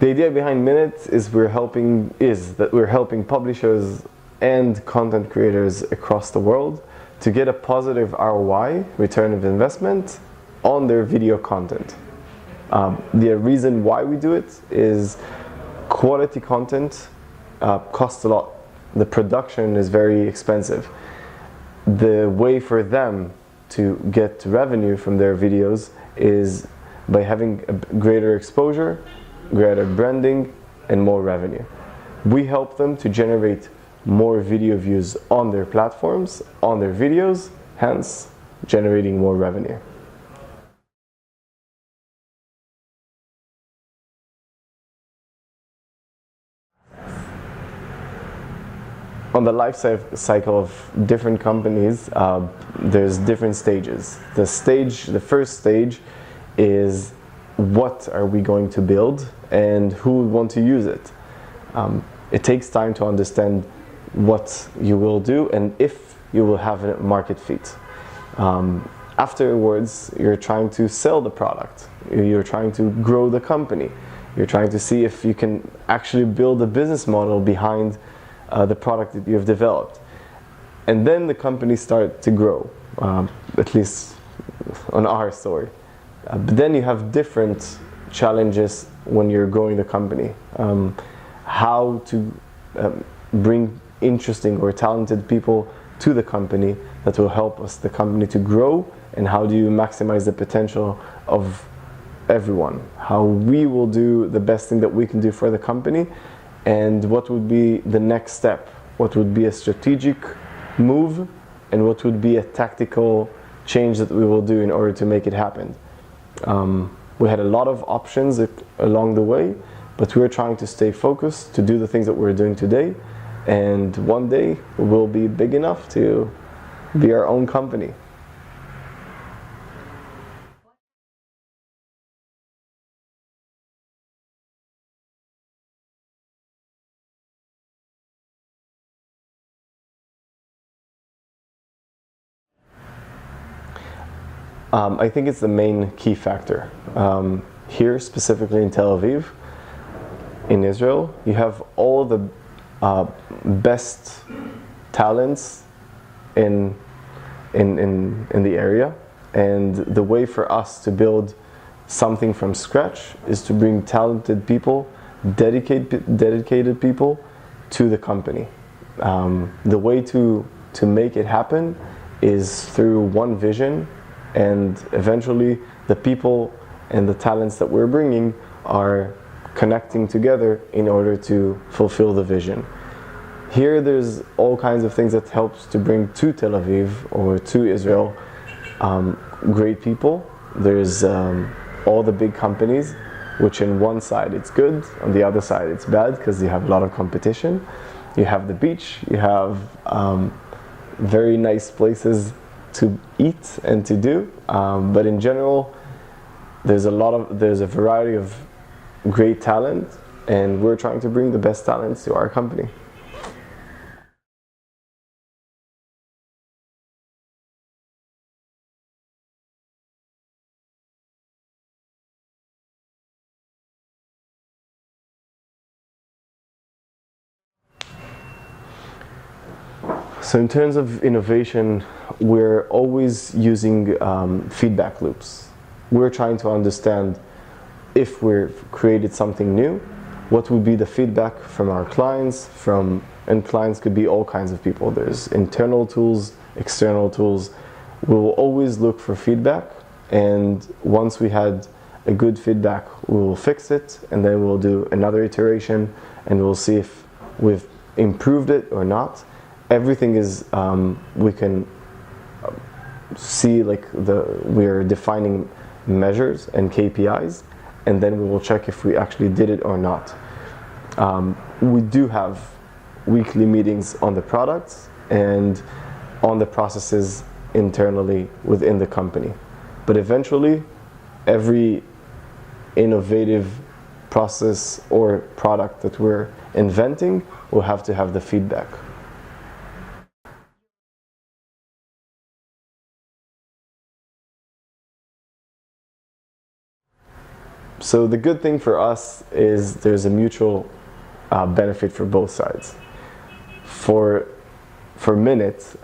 The idea behind Minute is that we're helping publishers and content creators across the world to get a positive ROI, return of investment, on their video content. The reason why we do it is quality content costs a lot. The production is very expensive. The way for them to get revenue from their videos is by having a greater exposure, greater branding, and more revenue. We help them to generate more video views on their platforms, on their videos, hence generating more revenue. On the life cycle of different companies, there's different stages. The first stage is what are we going to build and who would want to use it. It takes time to understand what you will do and if you will have a market fit. Afterwards, you're trying to sell the product. You're trying to grow the company. You're trying to see if you can actually build a business model behind the product that you've developed. And then the companies start to grow, at least on our story. But then you have different challenges when you're growing the company. How to bring interesting or talented people to the company that will help us, the company, to grow, and how do you maximize the potential of everyone? How we will do the best thing that we can do for the company, and what would be the next step? What would be a strategic move, and what would be a tactical change that we will do in order to make it happen? We had a lot of options along the way, but we're trying to stay focused to do the things that we're doing today, and one day we'll be big enough to be our own company. I think it's the main key factor. Here, specifically in Tel Aviv, in Israel, you have all the best talents in the area, and the way for us to build something from scratch is to bring talented people, dedicated people to the company. The way to make it happen is through one vision, and eventually the people and the talents that we're bringing are connecting together in order to fulfill the vision. Here there's all kinds of things that helps to bring to Tel Aviv or to Israel great people. There's all the big companies, which in one side it's good, on the other side it's bad because you have a lot of competition. You have the beach, you have very nice places to eat and to do, but in general there's a variety of great talent, and we're trying to bring the best talents to our company. So in terms of innovation, we're always using feedback loops. We're trying to understand if we've created something new, what would be the feedback from our clients, and clients could be all kinds of people. There's internal tools, external tools. We will always look for feedback, and once we had a good feedback, we will fix it, and then we'll do another iteration, and we'll see if we've improved it or not. Everything is, we can see we're defining measures and KPIs, and then we will check if we actually did it or not. We do have weekly meetings on the products and on the processes internally within the company. But eventually, every innovative process or product that we're inventing will have to have the feedback. So the good thing for us is there's a mutual benefit for both sides. For Minute,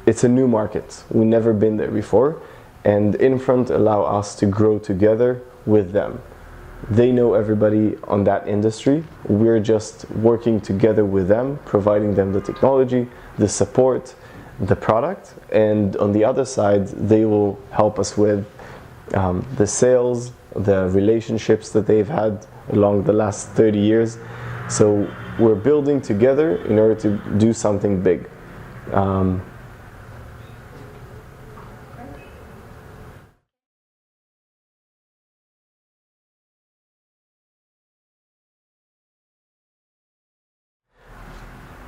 it's a new market. We've never been there before, and Infront allow us to grow together with them. They know everybody on that industry. We're just working together with them, providing them the technology, the support, the product, and on the other side, they will help us with the sales, the relationships that they've had along the last 30 years. So we're building together in order to do something big.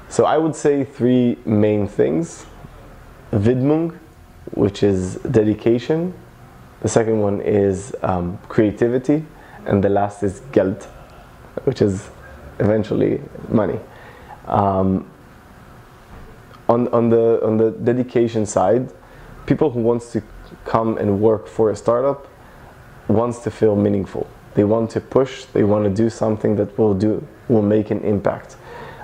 So I would say three main things. Widmung, which is dedication. The second one is creativity. And the last is Geld, which is eventually money. On the dedication side, people who wants to come and work for a startup wants to feel meaningful. They want to push, they want to do something that will make an impact.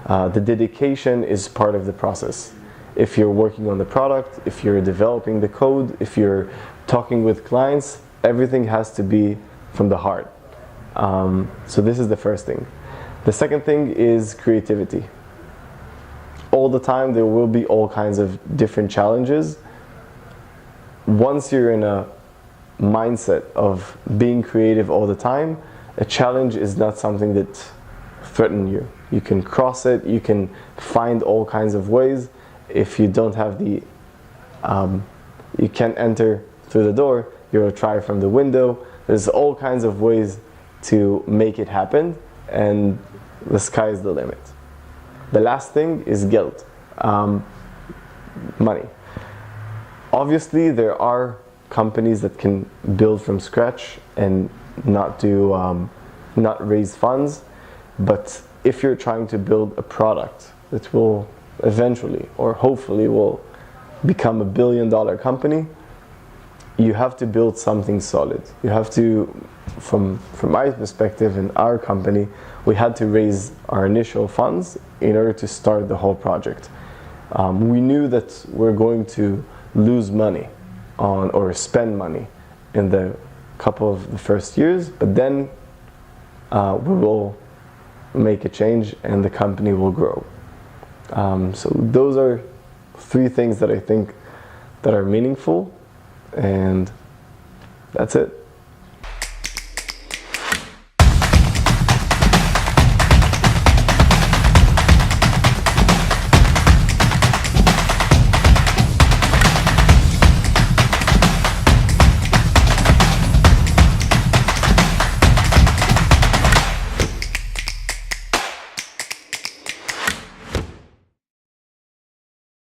The dedication is part of the process. If you're working on the product, if you're developing the code, if you're talking with clients, everything has to be from the heart. So this is the first thing. The second thing is creativity. All the time there will be all kinds of different challenges. Once you're in a mindset of being creative all the time, a challenge is not something that threatens you. You can cross it, you can find all kinds of ways. If you don't have you can't enter through the door, you'll try from the window. There's all kinds of ways to make it happen, and the sky is the limit. The last thing is Geld, money. Obviously, there are companies that can build from scratch and not raise funds, but if you're trying to build a product that will eventually, or hopefully will become $1 billion company, you have to build something solid. You have to, from my perspective in our company, we had to raise our initial funds in order to start the whole project. We knew that we're going to lose money or spend money in the couple of the first years, but then we will make a change and the company will grow. So those are three things that I think that are meaningful, and that's it.